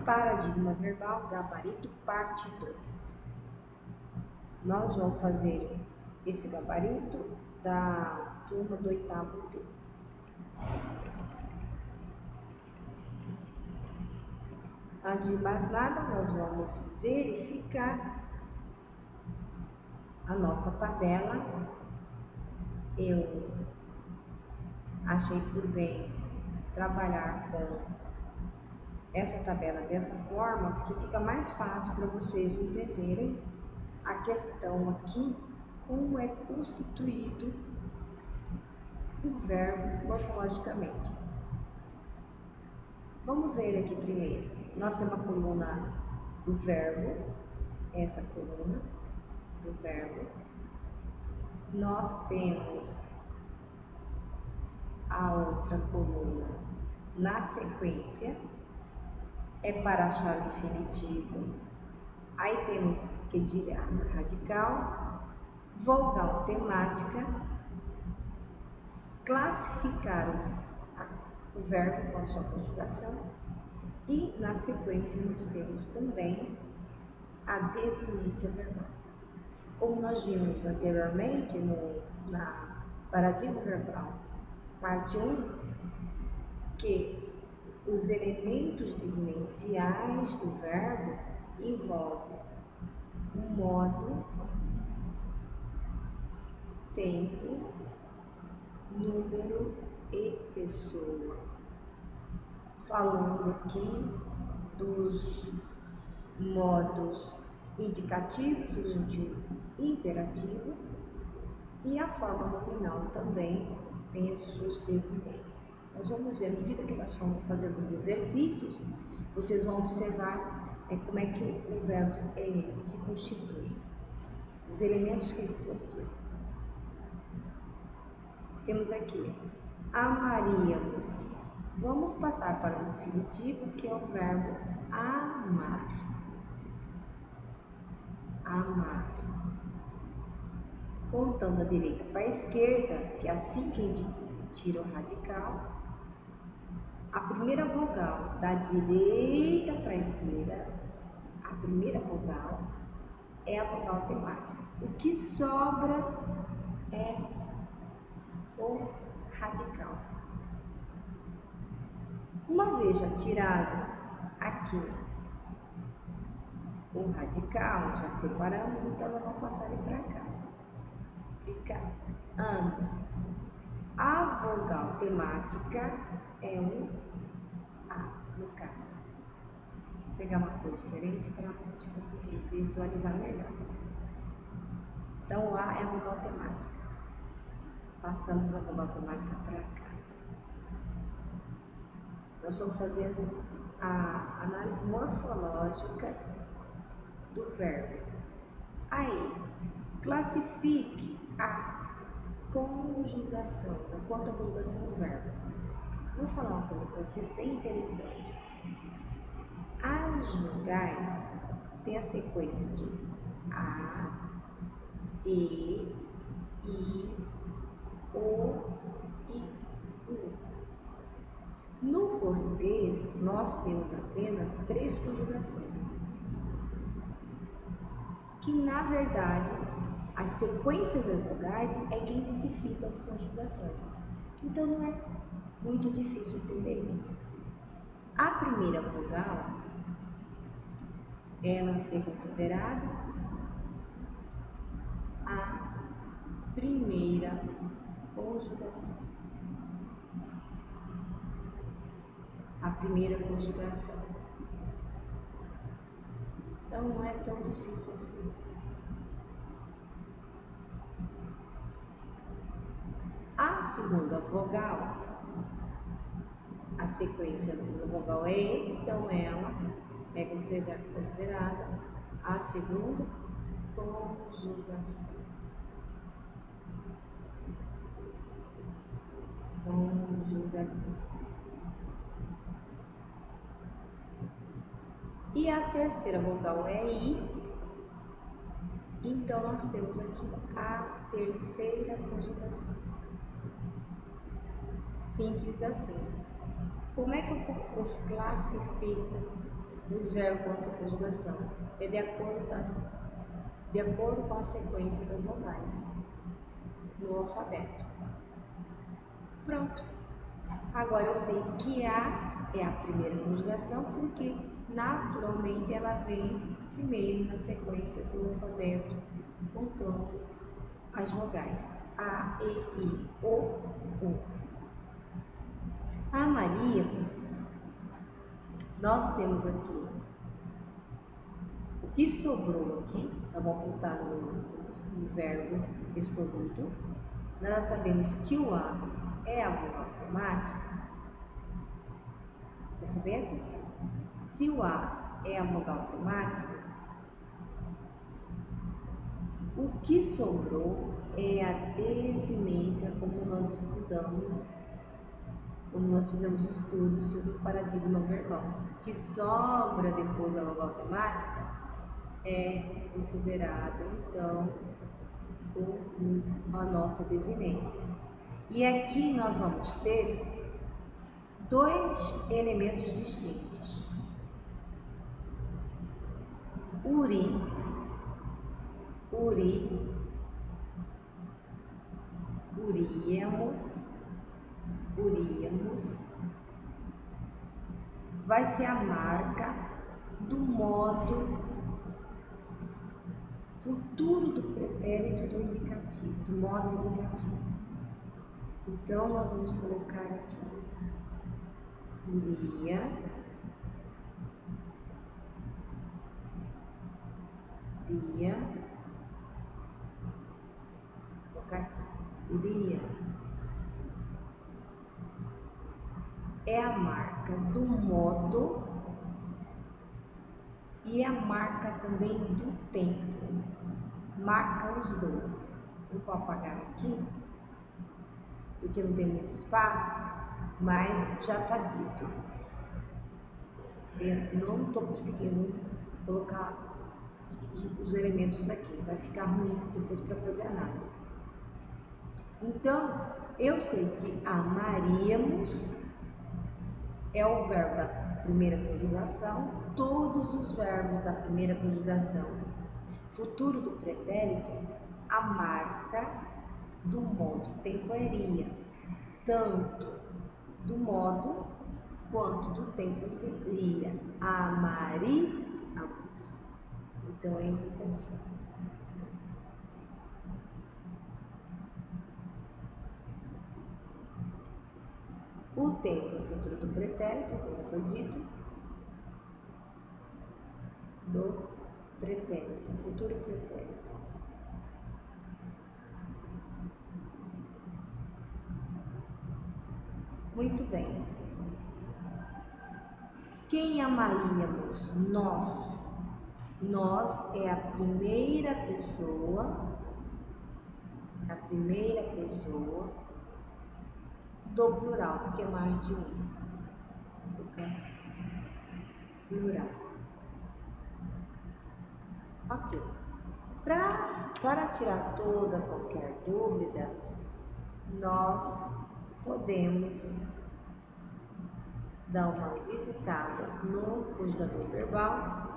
Paradigma verbal, gabarito, parte 2. Nós vamos fazer esse gabarito da turma do 8º P. Antes de mais nada, nós vamos verificar a nossa tabela. Eu achei por bem trabalhar com essa tabela dessa forma, porque fica mais fácil para vocês entenderem a questão aqui, como é constituído o verbo morfologicamente. Vamos ver aqui primeiro. Nós temos a coluna do verbo, essa coluna do verbo. Nós temos a outra coluna na sequência, é para achar o infinitivo. Aí temos que tirar radical, vogal temática, classificar o verbo com a sua conjugação e na sequência nós temos também a desinência verbal. Como nós vimos anteriormente na paradigma verbal, parte 1, que os elementos desinenciais do verbo envolvem o modo, tempo, número e pessoa. Falando aqui dos modos indicativo, subjuntivo e imperativo, e a forma nominal também tem as suas desinências. Nós vamos ver, à medida que nós formos fazendo os exercícios, vocês vão observar como é que o verbo se constitui, os elementos que ele possui. Temos aqui, amaríamos. Vamos passar para o infinitivo, que é o verbo amar. Amar. Contando da direita para a esquerda, que é assim que a gente tira o radical, a primeira vogal da direita para a esquerda, a primeira vogal é a vogal temática. O que sobra é o radical. Uma vez já tirado aqui o radical, já separamos, então nós vamos passar ele para cá. Fica ano. A vogal temática é um A, no caso. Vou pegar uma cor diferente para a gente conseguir visualizar melhor. Então, o A é a vogal temática. Passamos a vogal temática para cá. Nós estamos fazendo a análise morfológica do verbo. Aí, classifique a conjugação, quanto à conjugação do verbo. Vou falar uma coisa para vocês bem interessante. As vogais têm a sequência de A, E, I, O e U. No português, nós temos apenas 3 conjugações, que na verdade a sequência das vogais é que identifica as conjugações. Então não é muito difícil entender isso. A primeira vogal, ela vai ser considerada a primeira conjugação. A primeira conjugação. Então não é tão difícil assim. A segunda vogal, a sequência da segunda vogal é E, então ela é considerada a segunda conjugação. Conjugação. E a terceira vogal é I, então nós temos aqui a terceira conjugação. Simples assim. Como é que eu classifico os verbos quanto à conjugação. É de acordo com a sequência das vogais no alfabeto. Pronto. Agora eu sei que A é a primeira conjugação porque naturalmente ela vem primeiro na sequência do alfabeto, contando as vogais A, E, I, O, U. Amaríamos, nós temos aqui o que sobrou aqui, vamos voltar no verbo escolhido. Nós sabemos que o A é a vogal temática. Presta bem atenção. Se o A é a vogal temática, o que sobrou é a desinência, como nós estudamos, como nós fizemos estudos sobre o paradigma verbal. O que sobra depois da vogal temática é considerada, então, a nossa desinência. E aqui nós vamos ter dois elementos distintos. Uri, uríamos, vai ser a marca do modo futuro do pretérito do indicativo, do modo indicativo. Então, nós vamos colocar aqui iria, colocar aqui, iria. É a marca do modo e a marca também do tempo. Marca os dois. Eu vou apagar aqui, porque não tem muito espaço, mas já está dito. Eu não estou conseguindo colocar os elementos aqui, vai ficar ruim depois para fazer análise. Então, eu sei que amaríamos é o verbo da primeira conjugação, todos os verbos da primeira conjugação. Futuro do pretérito, a marca do modo tempo iria, tanto do modo quanto do tempo seria. Amaríamos. Então é indicativo. O tempo é o futuro do pretérito, como foi dito, do pretérito, futuro pretérito. Muito bem. Quem amaríamos? Nós. Nós é a primeira pessoa do plural, porque é mais de um. Plural. Ok. Para tirar toda qualquer dúvida, nós podemos dar uma visitada no conjugador verbal,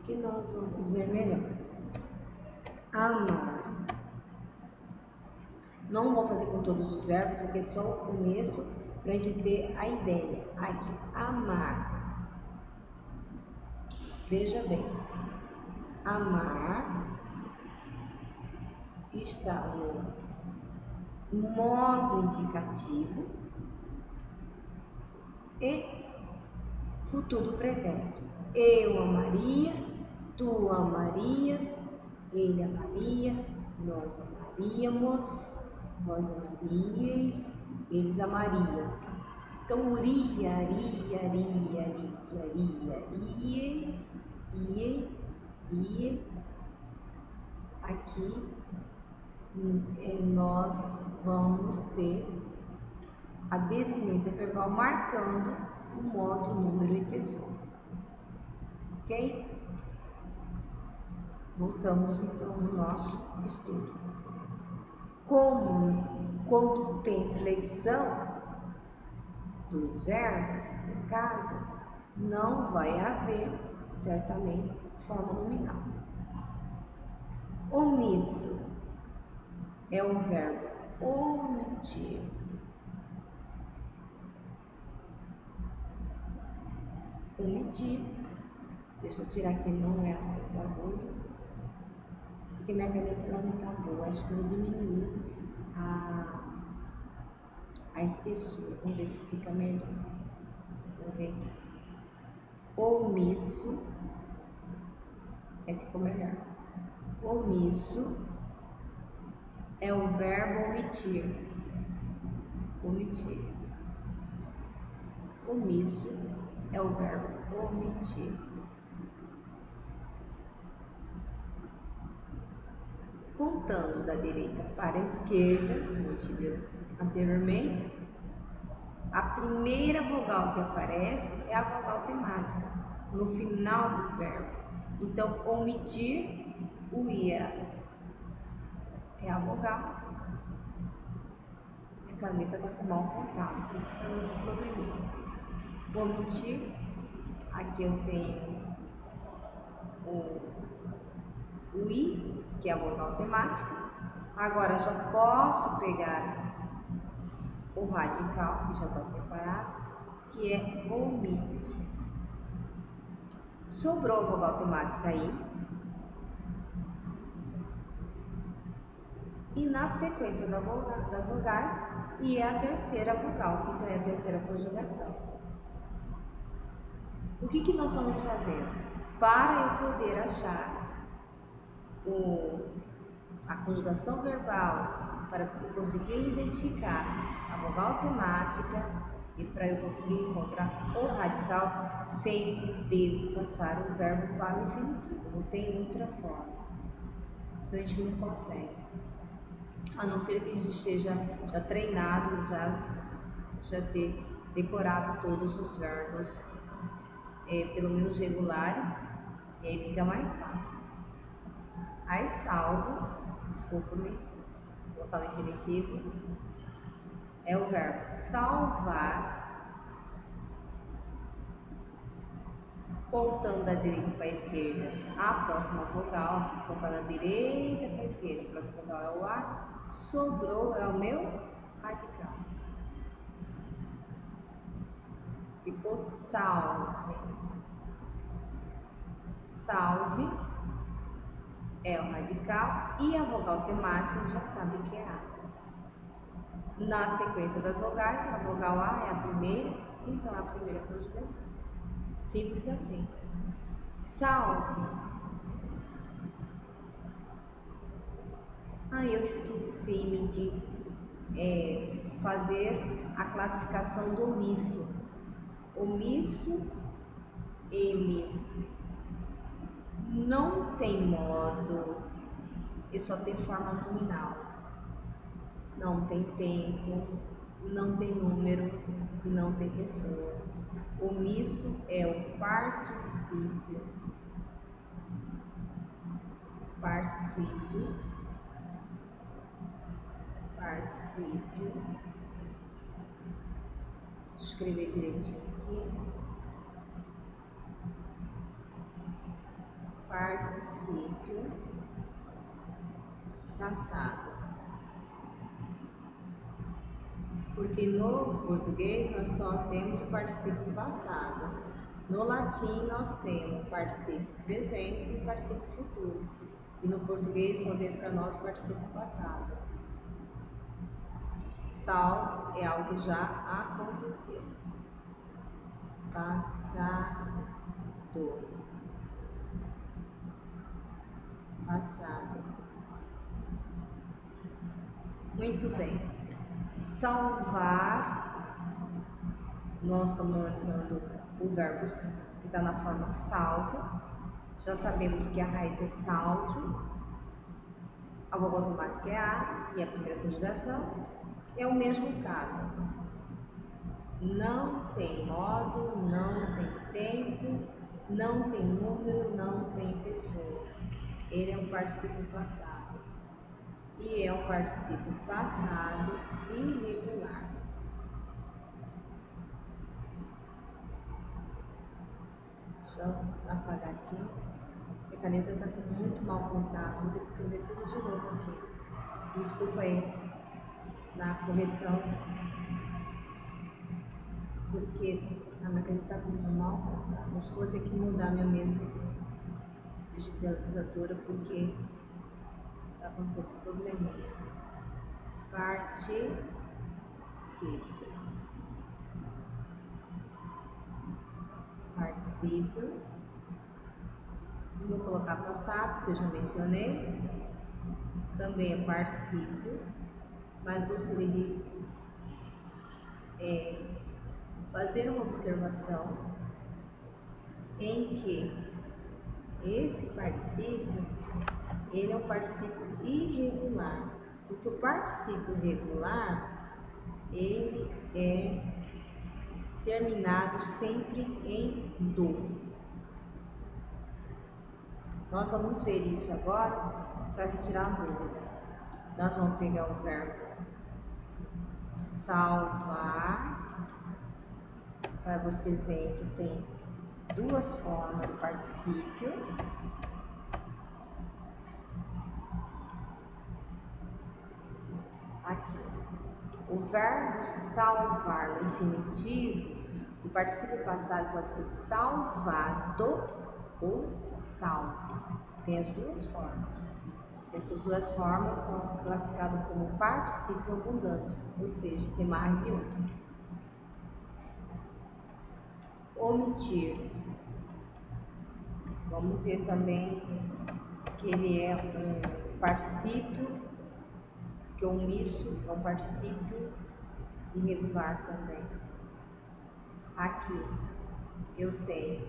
que nós vamos ver melhor. Amar. Não vou fazer com todos os verbos, aqui é só o começo para a gente ter a ideia. Aqui, amar. Veja bem, amar está no modo indicativo e futuro pretérito. Eu amaria, tu amarias, ele amaria, nós amaríamos, vós amaríeis, eles amariam. Então, uria, ies, ie. Aqui nós vamos ter a desinência verbal marcando o modo, número e pessoa. Ok? Voltamos então no nosso estudo. Quando tem flexão dos verbos, no caso, não vai haver, certamente, forma nominal. Omisso é o verbo omitir. Omitir. Deixa eu tirar aqui, não é acento agudo, porque minha caneta ela não tá boa. Acho que eu vou diminuir a espessura. Vamos ver se fica melhor. Vamos ver aqui. Omisso. Ficou melhor. Omisso é o verbo omitir. Omitir. Omisso é o verbo omitir. Contando da direita para a esquerda, como a gente viu anteriormente, a primeira vogal que aparece é a vogal temática, no final do verbo. Então, omitir, o ia é a vogal. A caneta está com mau contato, por isso está nesse probleminha. Omitir, aqui eu tenho o i, que é a vogal temática. Agora já posso pegar o radical, que já está separado, que é omite. Sobrou a vogal temática aí. E na sequência das vogais, e é a terceira vogal, então é a terceira conjugação. O que nós estamos fazendo? Para eu poder achar a conjugação verbal, para eu conseguir identificar a vogal temática e para eu conseguir encontrar o radical, sempre devo passar o verbo para o infinitivo. Não tem outra forma. Senão a gente não consegue. A não ser que a gente esteja já treinado, já ter decorado todos os verbos, pelo menos regulares, e aí fica mais fácil. Aí salvo, desculpa-me, vou botar no infinitivo, é o verbo salvar, contando da direita para a esquerda a próxima vogal, aqui conta da direita para a esquerda, a próxima vogal é o A, sobrou é o meu radical. Ficou salve. Salve é o radical e a vogal temática a gente já sabe que é A. Na sequência das vogais, a vogal A é a primeira, então é a primeira conjugação. Simples assim. Salve. Eu esqueci-me de fazer a classificação do omisso. Omisso, ele não tem modo, ele só tem forma nominal. Não tem tempo, não tem número e não tem pessoa. Omisso é o particípio. Particípio. Deixa eu escrever direitinho aqui. Particípio passado. Porque no português nós só temos o particípio passado. No latim nós temos o particípio presente e o particípio futuro. E no português só vem para nós o particípio passado. Sal é algo que já aconteceu. Passado. Passado. Muito bem. Salvar. Nós estamos analisando o verbo que está na forma salvo. Já sabemos que a raiz é salvo. A vogal automática é A e a primeira conjugação. É o mesmo caso. Não tem modo, não tem tempo, não tem número, não tem pessoa. Ele é um particípio passado. E é um particípio passado irregular. Deixa eu apagar aqui. Minha caneta está com muito mau contato. Vou ter que escrever tudo de novo aqui. Desculpa aí na correção, porque a minha caneta está com mau contato. Acho que vou ter que mudar minha mesa digitalizadora porque está acontecendo esse probleminha. Particípio. Particípio. Vou colocar passado, que eu já mencionei. Também é particípio, mas gostaria de fazer uma observação em que esse particípio, ele é um particípio irregular, porque o particípio regular, ele é terminado sempre em do. Nós vamos ver isso agora para retirar a dúvida. Nós vamos pegar o verbo salvar, para vocês verem que tem duas formas de particípio. Aqui, o verbo salvar no infinitivo, o particípio passado pode ser salvado ou salvo. Tem as duas formas. Essas duas formas são classificadas como particípio abundante, ou seja, tem mais de um. Omitir. Vamos ver também que ele é um particípio, que o omisso é um particípio irregular também. Aqui eu tenho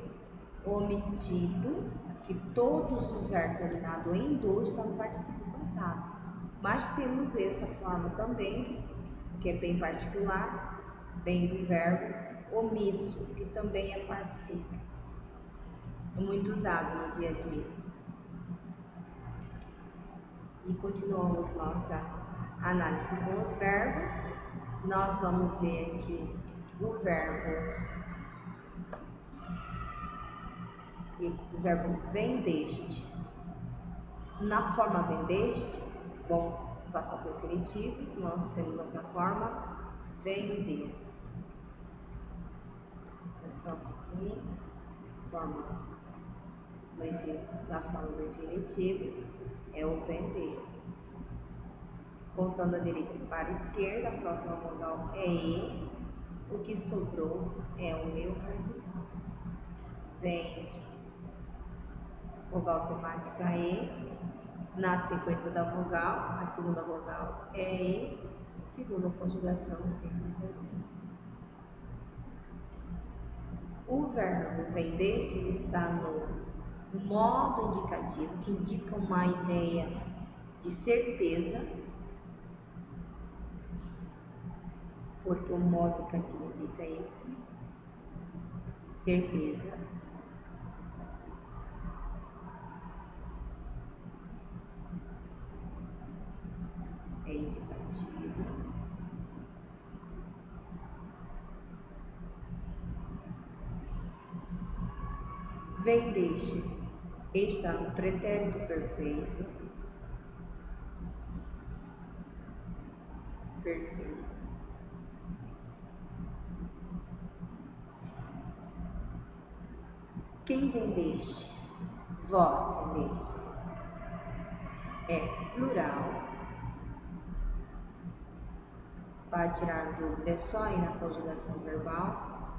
omitido, que todos os verbos terminados em do estão no particípio passado. Mas temos essa forma também, que é bem particular, bem do verbo omisso, que também é particípio. É muito usado no dia a dia. E continuamos nossa análise com os verbos. Nós vamos ver aqui o verbo vendestes. Na forma vendeste, vamos passar para o infinitivo, nós temos outra forma, vender. É só aqui, na forma do infinitivo, é o vender. Contando da direita para a esquerda, a próxima vogal é E, o que sobrou é o meu radical. Vende. Vogal temática E. Na sequência da vogal, a segunda vogal é E, segunda conjugação simples assim. O verbo vendeste está no modo indicativo, que indica uma ideia de certeza, porque o modo indicativo indica esse, certeza. É indicativo. Vendeste está no pretérito perfeito. Perfeito. Quem vendestes? Vós vendestes. É plural. Para tirar dúvida é só ir na conjugação verbal.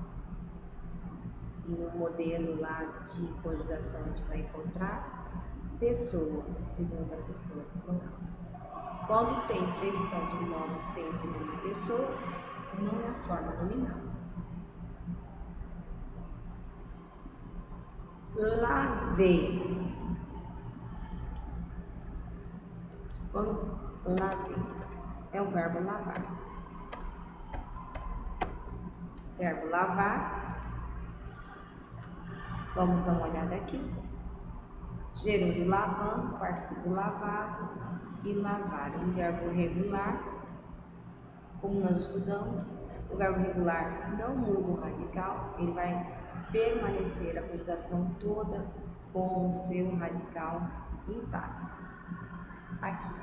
No modelo lá de conjugação a gente vai encontrar pessoa, segunda pessoa plural. Quando tem flexão de modo, tempo, nome, pessoa, não é a forma nominal. Laveis. Quando laveis é o verbo lavar. Verbo lavar. Vamos dar uma olhada aqui. Gerúndio lavando, particípio lavado e lavar. Um verbo regular, como nós estudamos, o verbo regular não muda o radical, ele vai permanecer a conjugação toda com o seu radical intacto. Aqui,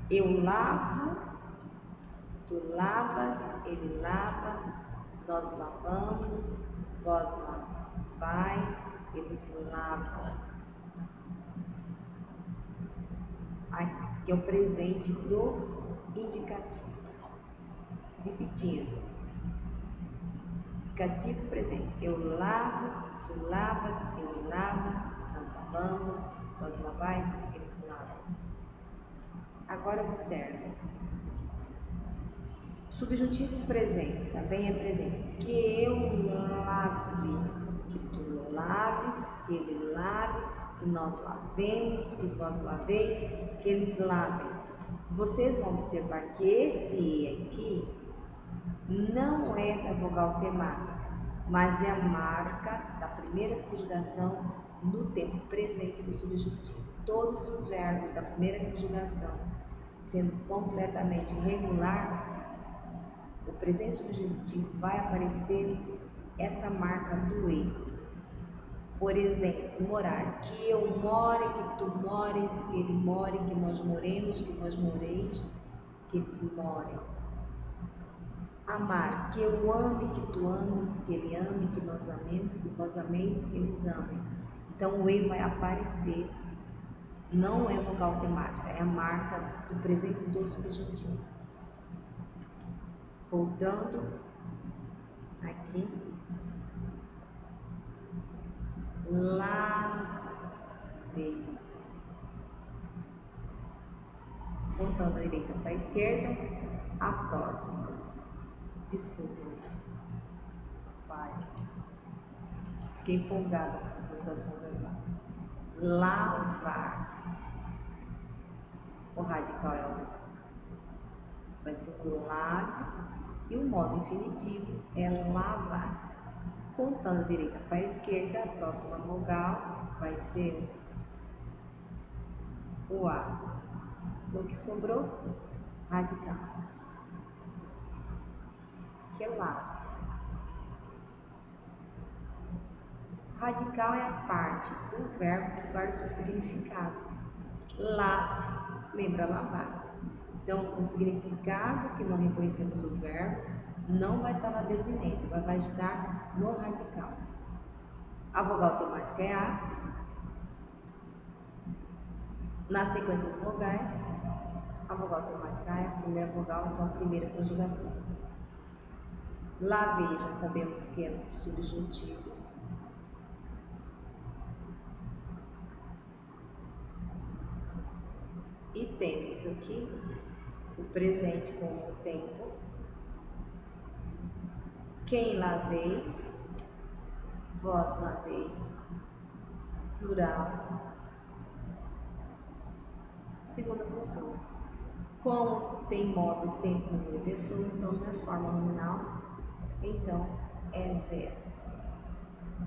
eu lavo, tu lavas, ele lava, nós lavamos, vós lavais, eles lavam. Aqui é o presente do indicativo. Repetindo. Indicativo presente. Eu lavo, tu lavas, ele lava, nós lavamos, vós lavais, eles lavam. Agora observe. Subjuntivo presente também é presente. Que eu lave, que tu laves, que ele lave, que nós lavemos, que vós laveis, que eles lavem. Vocês vão observar que esse aqui não é da vogal temática, mas é a marca da primeira conjugação no tempo presente do subjuntivo. Todos os verbos da primeira conjugação sendo completamente irregular, o presente subjuntivo vai aparecer essa marca do E. Por exemplo, morar. Que eu more, que tu mores, que ele more, que nós moremos, que nós moreis, que eles morem. Amar. Que eu ame, que tu ames, que ele ame, que nós amemos, que vós ameis, que eles amem. Então o E vai aparecer. Não é vogal temática, é a marca do presente do subjuntivo. Voltando aqui, laveis. Voltando da direita para a esquerda, a próxima. Desculpe-me. Falha. Fiquei empolgada com a conjugação verbal. Lavar. O radical vai ser o lave e o modo infinitivo é lavar. Contando da direita para a esquerda, a próxima vogal vai ser o A. Então, o que sobrou? Radical. Que é lave. Radical é a parte do verbo que guarda o seu significado. Lave, lembra lavar. Então, o significado que não reconhecemos do verbo não vai estar na desinência, mas vai estar no radical. A vogal temática é A. Na sequência de vogais, a vogal temática A é a primeira vogal, então a primeira conjugação. Lavei, já sabemos que é um subjuntivo. E temos aqui o presente como o tempo. Quem laveis, vós laveis, plural, segunda pessoa. Como tem modo, tempo, número e pessoa, então não é forma nominal, então é zero.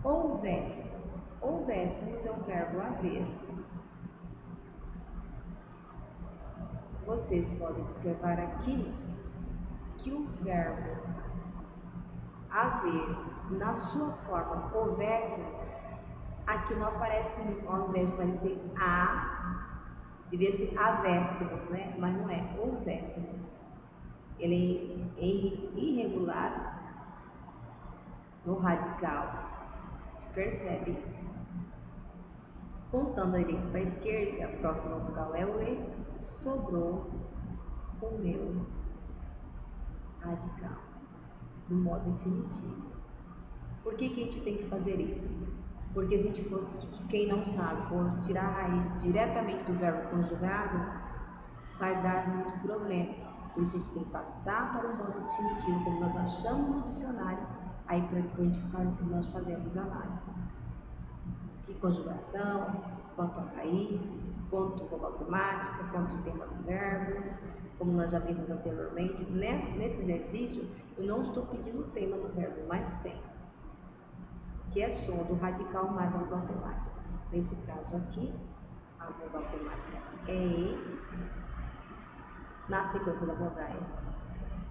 Houvéssemos. Houvéssemos é o verbo haver. Vocês podem observar aqui que o verbo haver, na sua forma houvéssemos, aqui não aparece, ao invés de aparecer a, devia ser havéssemos, né? Mas não é, houvéssemos. Ele é irregular no radical. A gente percebe isso. Contando da direita para a esquerda, a próxima vogal é o E, sobrou o meu radical, no modo infinitivo. Por que a gente tem que fazer isso? Porque se a gente fosse, quem não sabe, for tirar a raiz diretamente do verbo conjugado, vai dar muito problema. Por isso a gente tem que passar para o modo infinitivo, como nós achamos no dicionário, aí para depois nós fazemos a análise. Que conjugação, quanto a raiz, quanto vogal temática, quanto o tema do verbo, como nós já vimos anteriormente. Nesse exercício, eu não estou pedindo o tema do verbo, mas tem, que é som do radical mais a vogal temática. Nesse caso aqui, a vogal temática é E. Na sequência das vogais,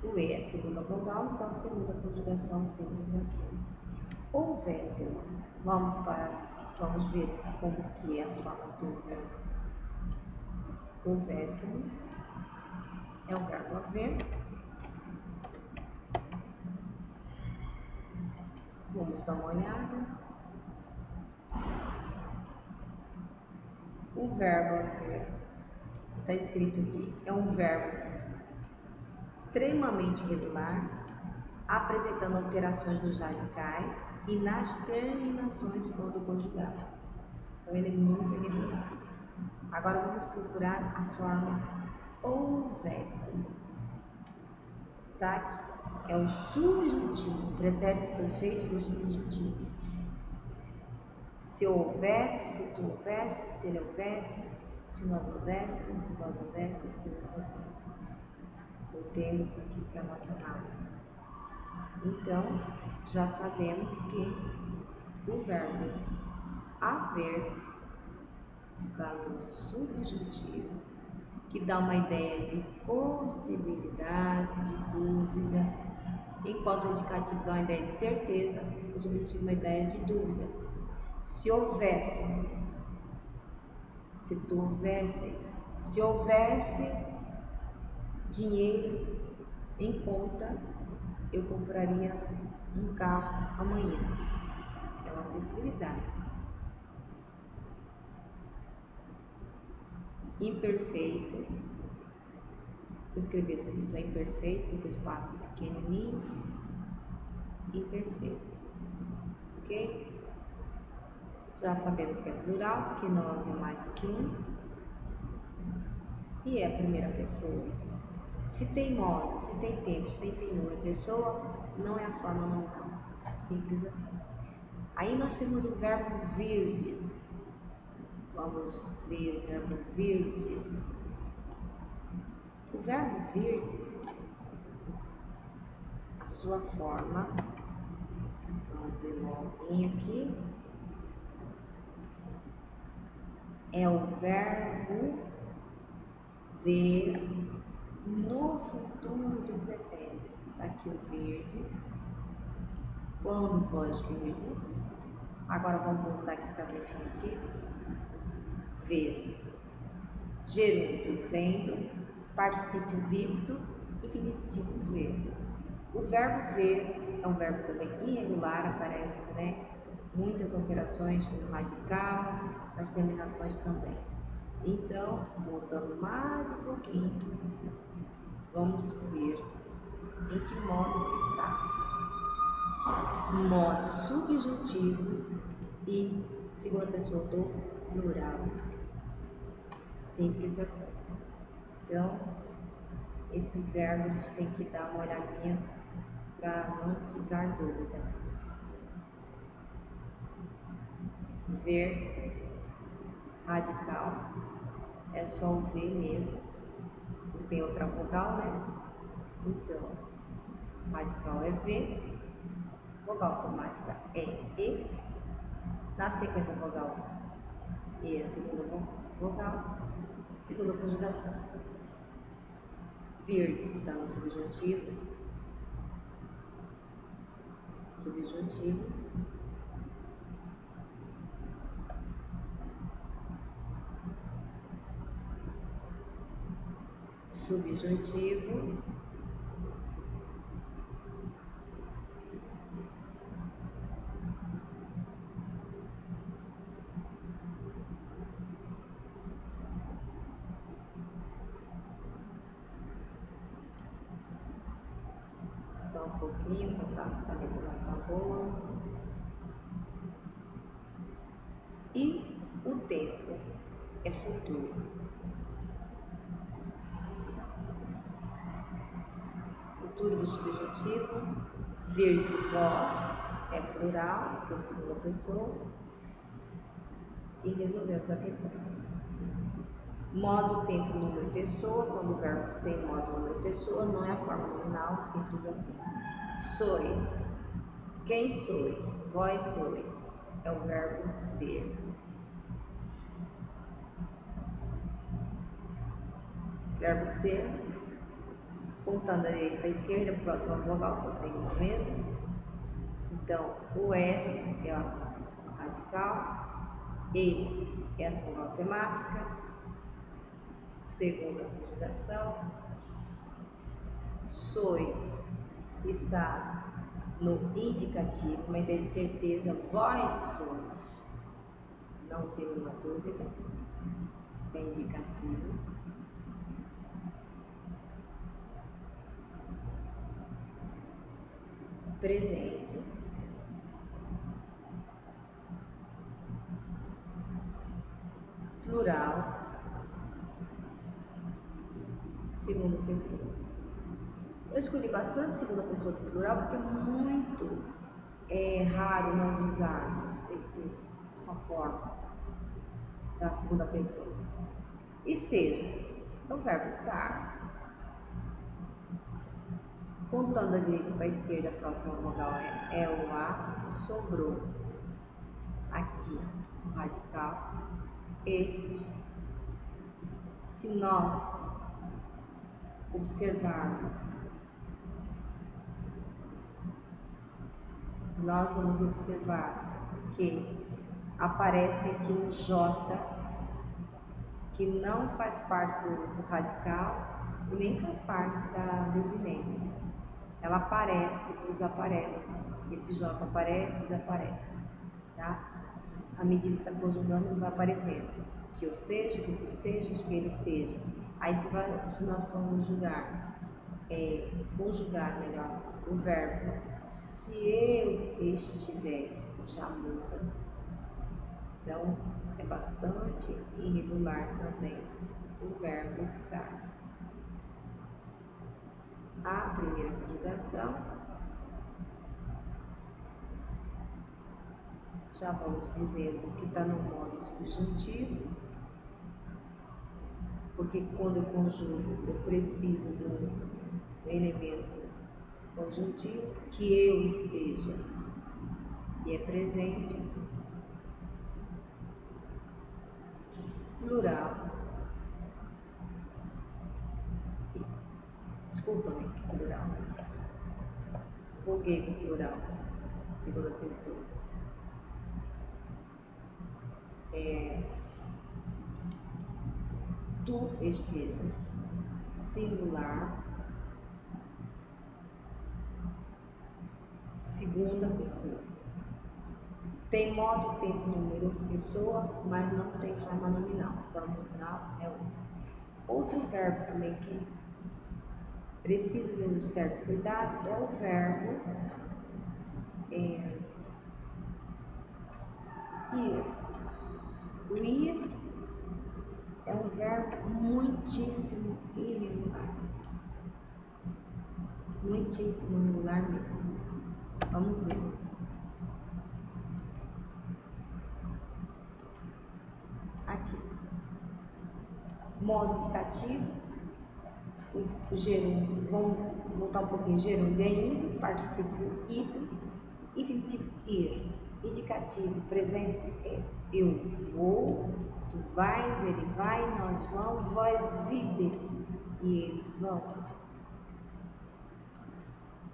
o E é a segunda vogal, então a segunda conjugação simples assim. houvéssemos. Vamos ver como que é a forma do verbo houvéssemos. É o verbo haver. Vamos dar uma olhada. O verbo haver, está escrito aqui, é um verbo extremamente regular, apresentando alterações nos radicais e nas terminações quando conjugado. Então ele é muito irregular. Agora vamos procurar a forma houvéssemos. Está aqui. É o subjuntivo, pretérito perfeito do subjuntivo. Se eu houvesse, se tu houvesse, se ele houvesse, se nós houvéssemos, se vós houvesse, se eles houvessem. Voltemos aqui para a nossa análise. Então, já sabemos que o verbo haver está no subjuntivo, que dá uma ideia de possibilidade, de dúvida, enquanto o indicativo dá uma ideia de certeza, o subjuntivo uma ideia de dúvida. Se houvéssemos, se tu houvesses, se houvesse dinheiro em conta, eu compraria um carro amanhã. É uma possibilidade. Imperfeito. Vou escrever aqui só imperfeito, porque o espaço é pequenininho. Imperfeito. Ok? Já sabemos que é plural, porque nós é mais do que um. E é a primeira pessoa. Se tem modo, se tem tempo, se tem número, pessoa, não é a forma nominal. Simples assim. Aí nós temos o verbo virdes. Vamos ver o verbo virdes. O verbo virdes, a sua forma, vamos ver logo aqui, é o verbo ver no futuro do pretérito. Tá aqui o verdes. Quando vós virdes. Agora vamos voltar aqui para o infinitivo. Ver. Gerúndio, vendo. Particípio visto. Infinitivo ver. O verbo ver é um verbo também irregular, aparece, né? Muitas alterações no radical, nas terminações também. Então, voltando mais um pouquinho, vamos ver em que modo que está. Modo subjuntivo e segunda pessoa do plural. Simples assim. Então, esses verbos a gente tem que dar uma olhadinha para não ficar dúvida. Ver, radical, é só o V mesmo, não tem outra vogal, né? Então, radical é V, vogal automática é E, na sequência vogal E é segunda vogal, segunda conjugação. Verde está no subjuntivo, subjuntivo. Subjuntivo. Só um pouquinho, para a caneta não tá boa. E o tempo é futuro. Futuro do subjuntivo. Virdes vós é plural, porque é segunda pessoa. E resolvemos a questão. Modo, tempo, número, pessoa. Quando o verbo tem modo, número, pessoa, não é a forma nominal, simples assim. Sois. Quem sois? Vós sois. É o verbo ser. Verbo ser. Contando da direita para a esquerda, próxima vogal só tem uma mesmo. Então, o S é a radical, E é a vogal temática, segunda conjugação, sois está no indicativo, uma ideia de certeza, vós sois, não tem nenhuma dúvida, é indicativo. Presente, plural, segunda pessoa. Eu escolhi bastante segunda pessoa do plural porque é muito raro nós usarmos essa forma da segunda pessoa. Esteja, é o verbo estar. Contando da direita para a esquerda, a próxima vogal é o A, sobrou aqui o radical. Este, se nós observarmos, nós vamos observar que aparece aqui um J, que não faz parte do radical e nem faz parte da desinência. Ela aparece, depois aparece, esse J aparece, desaparece, tá? À medida que está conjugando, vai aparecendo que eu seja, que tu sejas, que ele seja. Aí se nós formos conjugar melhor o verbo, se eu estivesse, já muda. Então, é bastante irregular também o verbo estar. A primeira conjugação, já vamos dizendo que está no modo subjuntivo, porque quando eu conjugo, eu preciso de um elemento conjuntivo, que eu esteja, e é presente, plural, desculpa-me, que plural, buguei com plural, segunda pessoa, tu estejas, singular, segunda pessoa. Tem modo, tempo, número, pessoa, mas não tem forma nominal. Forma nominal é outro verbo também que precisa de um certo cuidado, é o verbo ir. O ir é um verbo muitíssimo irregular. Muitíssimo irregular mesmo. Vamos ver. Aqui. Modo indicativo. O gerúndio, vamos voltar um pouquinho. Gerúndio é indo, participio ido, infinitivo ir. Indicativo presente é eu vou, tu vais, ele vai, nós vamos, vós ides e eles vão.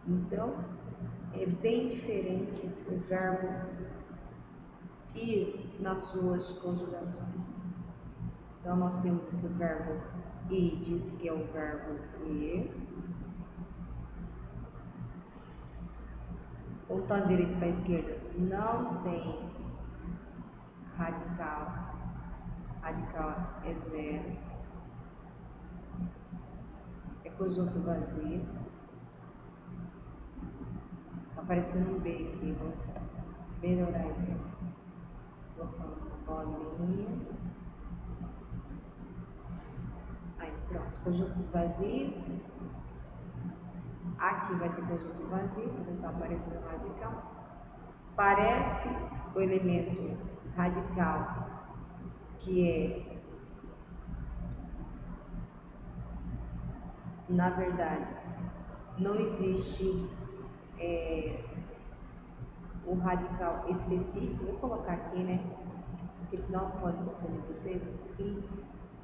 Então, é bem diferente o verbo ir nas suas conjugações. Então, nós temos aqui o verbo ir, diz que é o verbo ir. Voltando direito para a esquerda, não tem radical. Radical é zero. É conjunto vazio. Tá aparecendo um B aqui, vou melhorar isso aqui. Vou colocar uma bolinha. Aí, pronto, conjunto vazio. Aqui vai ser conjunto vazio, não está aparecendo radical. Parece o elemento radical, que é, na verdade, não existe o radical específico. Vou colocar aqui, né? Porque senão pode confundir vocês, porque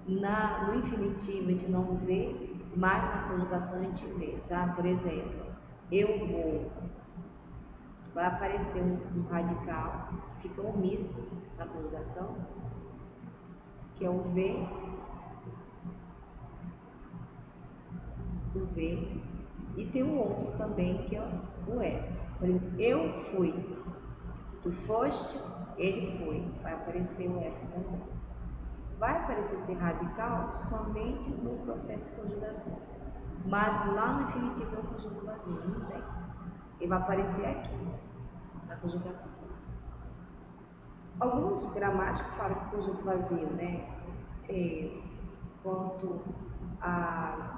no infinitivo a gente não vê, mas na conjugação a gente vê, tá? Por exemplo, eu vou vai aparecer um radical que fica omisso na conjugação, que é o V, e tem um outro também que é o F. Por exemplo, eu fui, tu foste, ele foi, vai aparecer o F também. Vai aparecer esse radical somente no processo de conjugação, mas lá no infinitivo é um conjunto vazio, não tem. Ele vai aparecer aqui, na conjugação. Alguns gramáticos falam que conjunto vazio, né, quanto a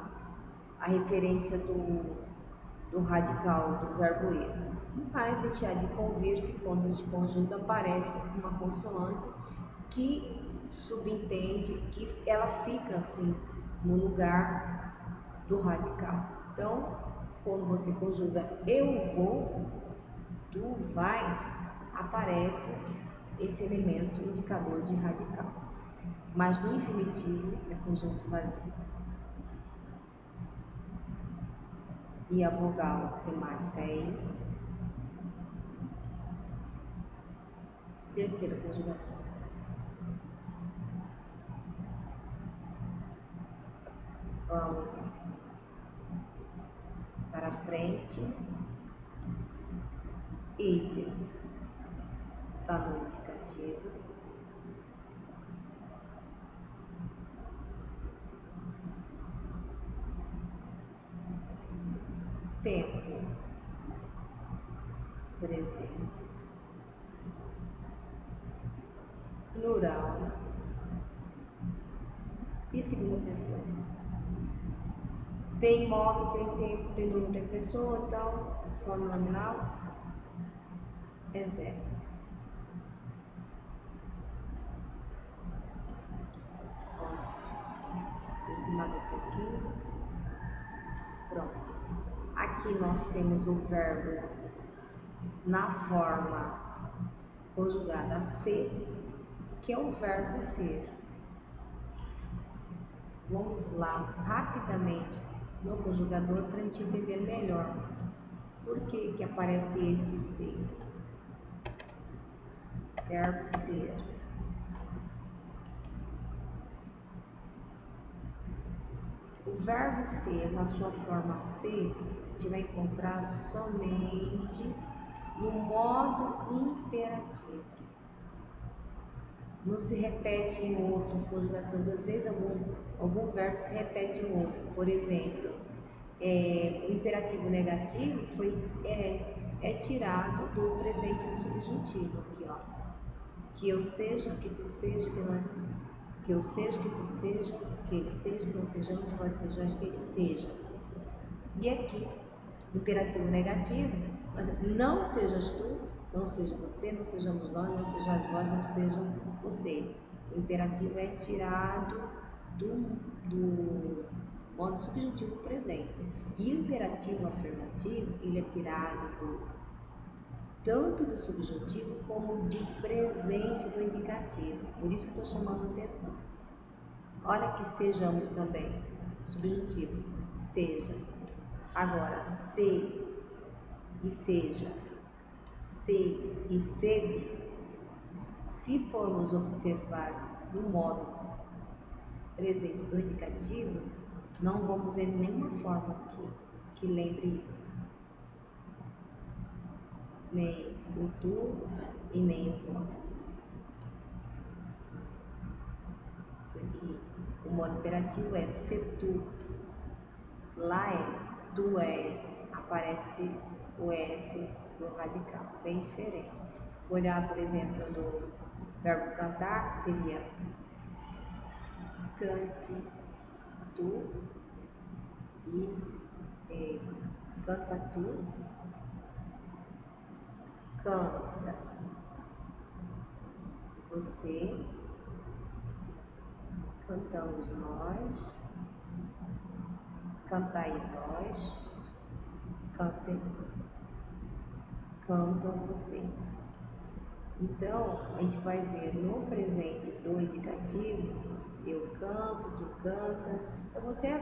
referência do radical do verbo ir. Mas a gente há de convir que quando a gente conjuga aparece uma consoante que subentende que ela fica assim no lugar do radical. Então, quando você conjuga eu vou, tu vais, aparece esse elemento indicador de radical. Mas no infinitivo é conjunto vazio. E a vogal temática é ele. Terceira conjugação. Vamos para frente. Ides está no indicativo. Tempo presente. Plural. E segunda pessoa. Tem modo, tem tempo, tem número, tem pessoa, então forma nominal é zero. Desce mais um pouquinho. Pronto. Aqui nós temos o verbo na forma conjugada ser, que é o verbo ser. Vamos lá rapidamente no conjugador para a gente entender melhor por que aparece esse ser. Verbo ser. O verbo ser, na sua forma ser, a gente vai encontrar somente no modo imperativo. Não se repete em outras conjugações. Às vezes algum verbo se repete em outro. Por exemplo, o imperativo negativo é tirado do presente do subjuntivo. Aqui, ó. Que eu seja, que tu seja, que nós... Que eu seja, que tu sejas, que ele seja, que nós sejamos, que vós sejais, que ele seja. E aqui, imperativo negativo, não sejas tu, não seja você, não sejamos nós, não sejais vós, não sejam vocês. O imperativo é tirado do modo subjuntivo presente. E o imperativo afirmativo, ele é tirado tanto do subjuntivo como do presente do indicativo. Por isso que estou chamando atenção. Olha que sejamos também. Subjuntivo. Seja. Agora, se e seja. Se e sede. Se formos observar no modo presente do indicativo, não vamos ver nenhuma forma aqui que lembre isso. Nem o tu e nem o vós. Aqui, o modo imperativo é se tu. Lá é tu és, aparece o S do radical, bem diferente. Se for olhar, por exemplo, no verbo cantar, seria cante tu e canta tu. Canta você, cantamos nós, cantai vós, cantam vocês. Então, a gente vai ver no presente do indicativo, eu canto, tu cantas. Eu vou até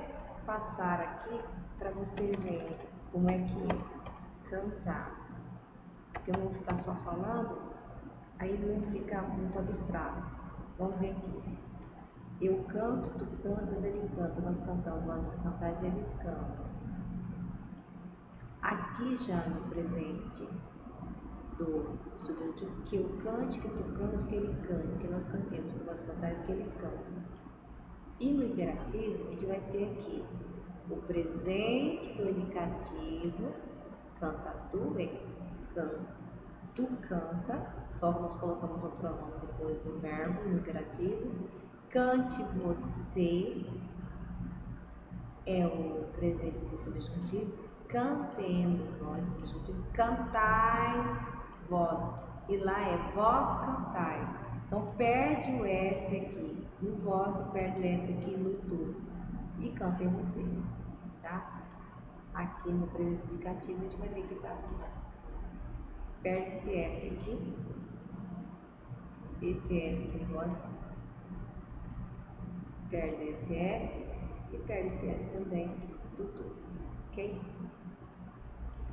passar aqui para vocês verem como é que é cantar. porque eu vou ficar só falando, aí não fica muito abstrato. Vamos ver aqui. Eu canto, tu cantas, ele canta, nós cantamos, vós cantais, eles cantam. Aqui já no presente do subjuntivo, que eu cante, que tu cantes, que ele cante, que nós cantemos, que vós cantais, que eles cantam. E no imperativo, a gente vai ter aqui o presente do indicativo, canta tu, tu cantas, só que nós colocamos o pronome depois do verbo no imperativo. Cante você é o presente do subjuntivo. Cantemos nós, subjuntivo. Cantai vós. E lá é vós cantais. Então perde o S aqui no vós e perde o S aqui no tu. E cantem vocês, tá? Aqui no presente indicativo a gente vai ver que tá assim. Perde esse S aqui. Esse S no vós. Perde esse S e perde esse S também do tu, ok?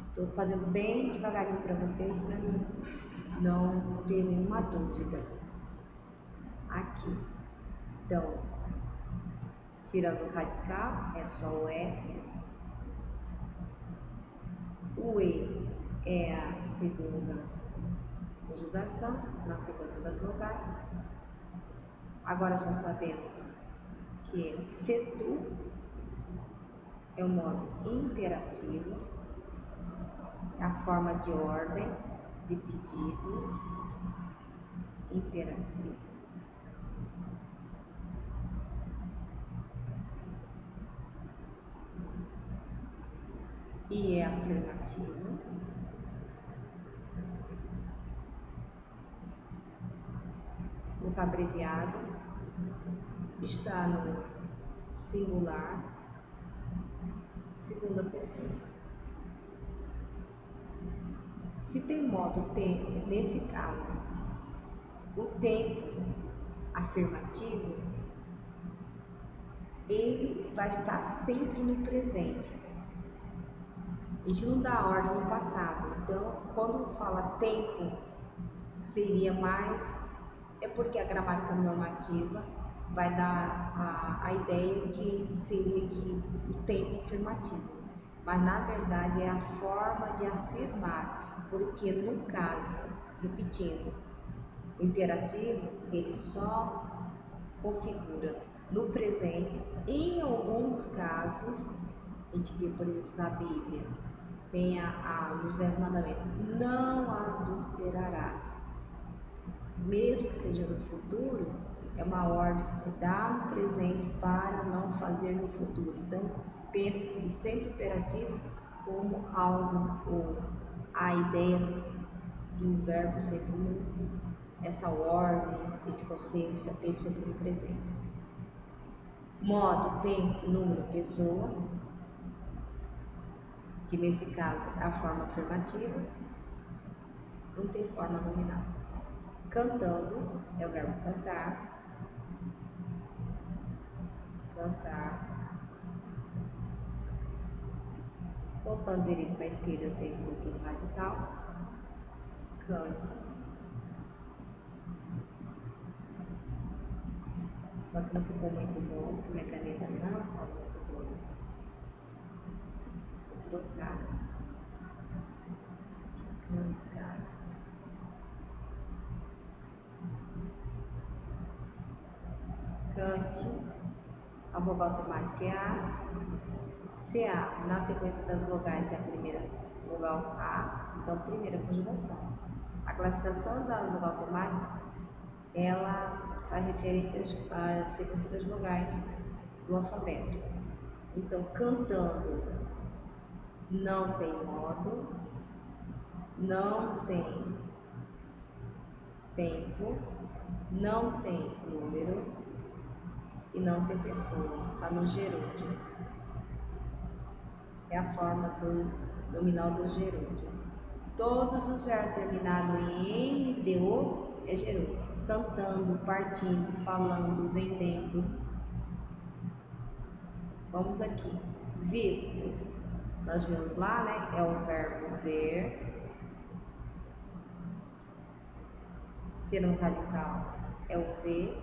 Estou fazendo bem devagarinho para vocês para não ter nenhuma dúvida. Aqui, então, tirando o radical, é só o S. O E é a segunda conjugação na sequência das vogais. Agora já sabemos que é se tu, é o modo imperativo, a forma de ordem, de pedido, imperativo. E é afirmativo. O abreviado está no singular, segunda pessoa. Se tem modo tempo, nesse caso, o tempo afirmativo, ele vai estar sempre no presente. A gente não dá ordem no passado. Então, quando fala tempo, seria mais, é porque a gramática normativa vai dar a ideia que seria que o tempo afirmativo. Mas na verdade é a forma de afirmar, porque no caso, repetindo, o imperativo ele só configura no presente. Em alguns casos, a gente vê, por exemplo, na Bíblia, tem nos 10 mandamentos, não adulterarás. Mesmo que seja no futuro, é uma ordem que se dá no presente para não fazer no futuro. Então, pense-se sempre imperativo como algo, ou a ideia do verbo sempre essa ordem, esse conceito, esse apego sempre no presente. Modo, tempo, número, pessoa, que nesse caso é a forma afirmativa, não tem forma nominal. Cantando é o verbo cantar, cantar. Voltando direito para a esquerda, temos aqui no radical, cante. Só que não ficou muito bom, porque minha caneta não está muito boa. Deixa eu trocar. Cantar. Cante. A vogal temática é A. Se A, na sequência das vogais, é a primeira vogal A, então primeira conjugação. A classificação da vogal temática, ela faz referência à sequência das vogais do alfabeto. Então, cantando não tem modo, não tem tempo, não tem número e não tem pessoa, está no gerúndio. É a forma do nominal do gerúndio. Todos os verbos terminados em NDO é gerúndio. Cantando, partindo, falando, vendendo. Vamos aqui. Visto. Nós vimos lá, né? É o verbo ver. termo radical é o V,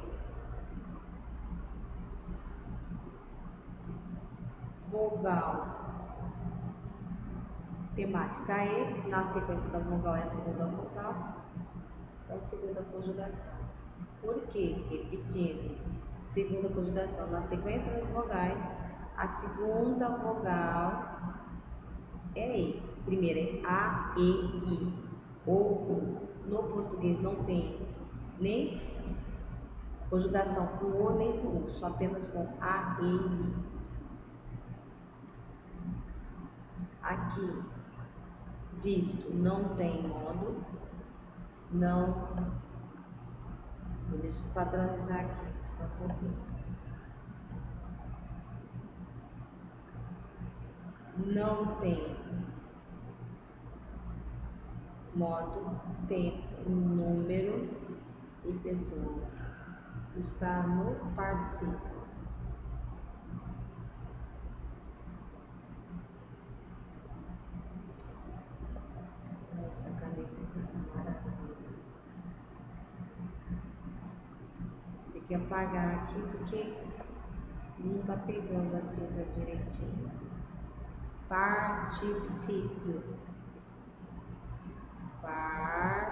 vogal temática E, na sequência da vogal é a segunda vogal, então segunda conjugação. Por quê? Repetindo, segunda conjugação, na sequência das vogais, a segunda vogal é E. Primeiro é A, E, I, O. No português não tem nem conjugação com O nem com U, só apenas com A, E e I. Aqui, visto, não tem modo, não. Deixa eu padronizar aqui, só um pouquinho. Não tem modo, tempo, número e pessoa. Está no particípio. Essa caneta tá maravilhosa. Tem que apagar aqui porque não tá pegando a tinta direitinho. Particípio. Particípio.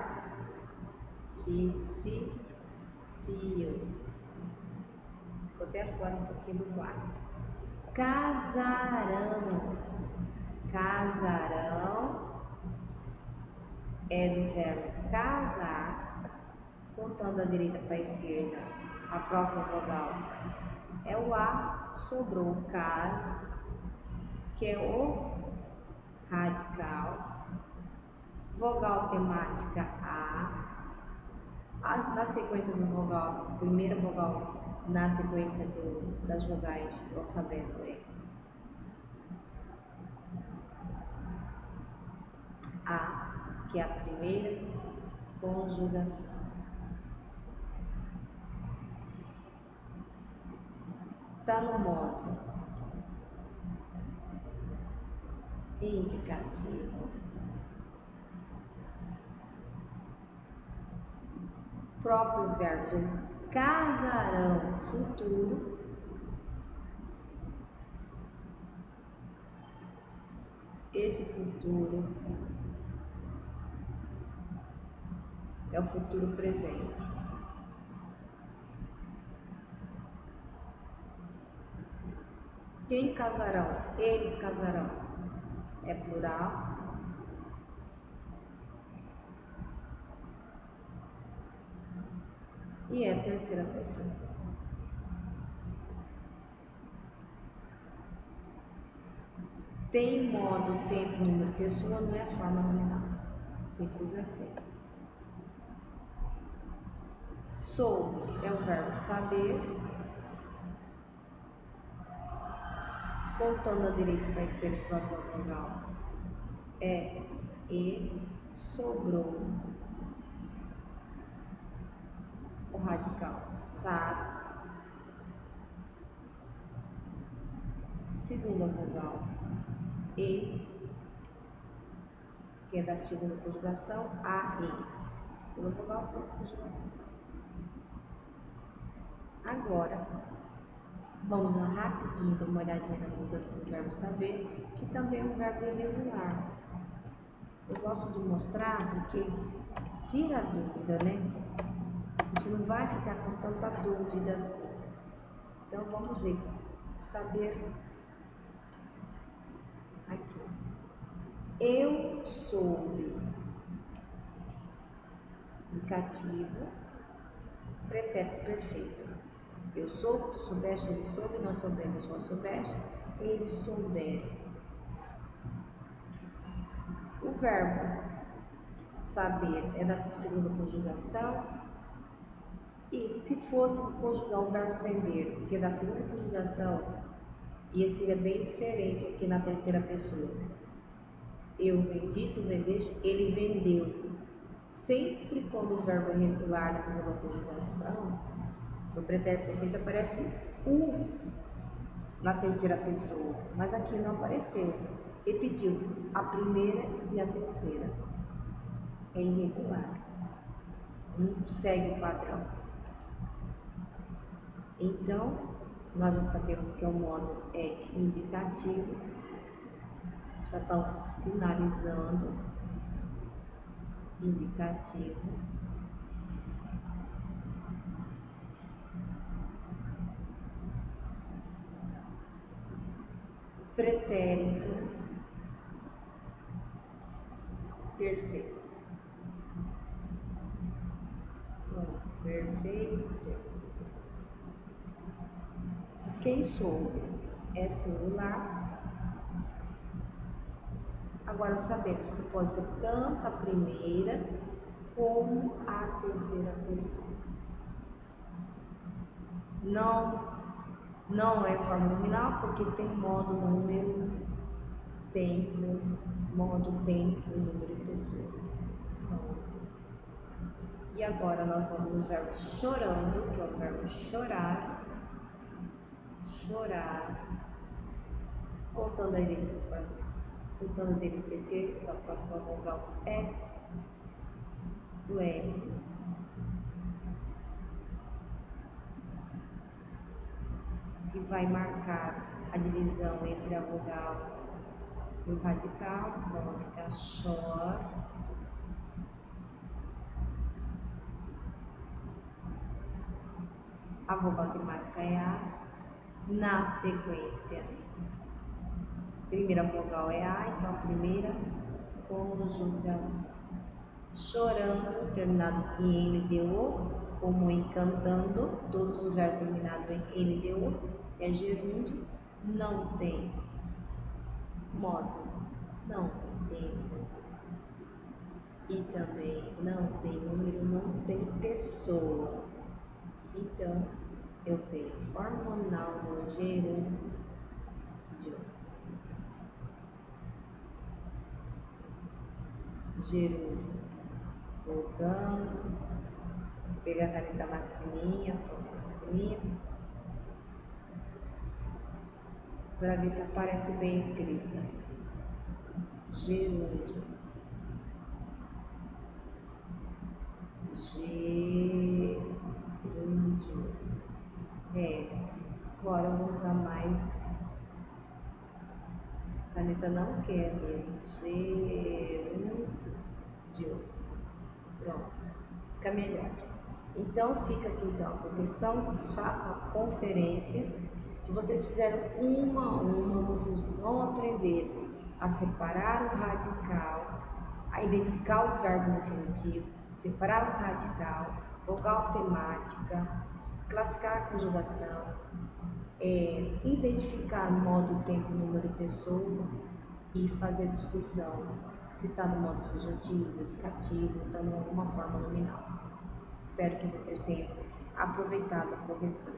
Ficou até fora um pouquinho do quadro. Casarão. Casarão é do verbo casar, contando da direita para a esquerda. A próxima vogal é o A, sobrou o cas, que é o radical. Vogal temática A. Na sequência do vogal, primeira vogal na sequência das vogais do alfabeto é A, que é a primeira conjugação. Está no modo indicativo. Próprio verbo casarão, futuro. Esse futuro é o futuro presente. Quem casarão? Eles casarão. É plural. E é terceira pessoa. Tem modo, tempo, número, pessoa, não é forma nominal. Simples assim. Soube é o verbo saber. Contando da direita para a esquerda, próxima vogal é E. Sobrou o radical sabe. Segunda vogal E, que é da segunda conjugação, A, E. Segunda vogal, segunda conjugação. Agora, vamos lá rapidinho dar uma olhadinha na conjugação do verbo saber, que também é um verbo irregular. Eu gosto de mostrar porque tira a dúvida, né? A gente não vai ficar com tanta dúvida assim. Então, vamos ver. Saber aqui. Eu soube. Indicativo. Pretérito perfeito. Eu soube, tu soubeste, ele soube, nós soubemos, vós soubeste, eles souberam. O verbo saber é da segunda conjugação. E se fosse conjugar o verbo vender, porque da segunda conjugação, ia ser bem diferente aqui na terceira pessoa. Eu vendi, tu vendeste, ele vendeu. Sempre quando o verbo é regular na segunda conjugação, no pretérito perfeito aparece o na terceira pessoa, mas aqui não apareceu. Repetiu a primeira e a terceira. É irregular. não segue o padrão. Então, nós já sabemos que o modo é indicativo, já estamos finalizando, indicativo, pretérito perfeito. Perfeito. Quem soube é singular. Agora sabemos que pode ser tanto a primeira como a terceira pessoa. Não é forma nominal porque tem modo, número, tempo, modo, tempo, número e pessoa. Pronto. E agora nós vamos no verbo chorando, que é o verbo chorar. Chorar. Contando dele para esquerda, a próxima vogal é o R. Que vai marcar a divisão entre a vogal e o radical. Então, vai ficar chor. A vogal temática é A. Na sequência, primeira vogal é A, então a primeira conjugação. Chorando, terminado em NDO, como em cantando, todos os verbos terminados em NDO, é gerúndio, não tem modo, não tem tempo e também não tem número, não tem pessoa. Então, eu tenho forma nominal no gerúndio. Gerúndio. Voltando. Vou pegar a caneta mais fininha, ponta mais fininha. Para ver se aparece bem escrita. Gerúndio. Gerúndio. Agora eu vou usar mais. A caneta não quer mesmo. Gerúndio. Pronto. Fica melhor. Então fica aqui então a correção. Vocês façam a conferência. Se vocês fizeram uma a uma, vocês vão aprender a separar o radical, a identificar o verbo no infinitivo, separar o radical, vogal temática, classificar a conjugação, identificar modo, tempo, número e pessoa e fazer distinção se está no modo subjuntivo, indicativo, está em alguma forma nominal. Espero que vocês tenham aproveitado a correção.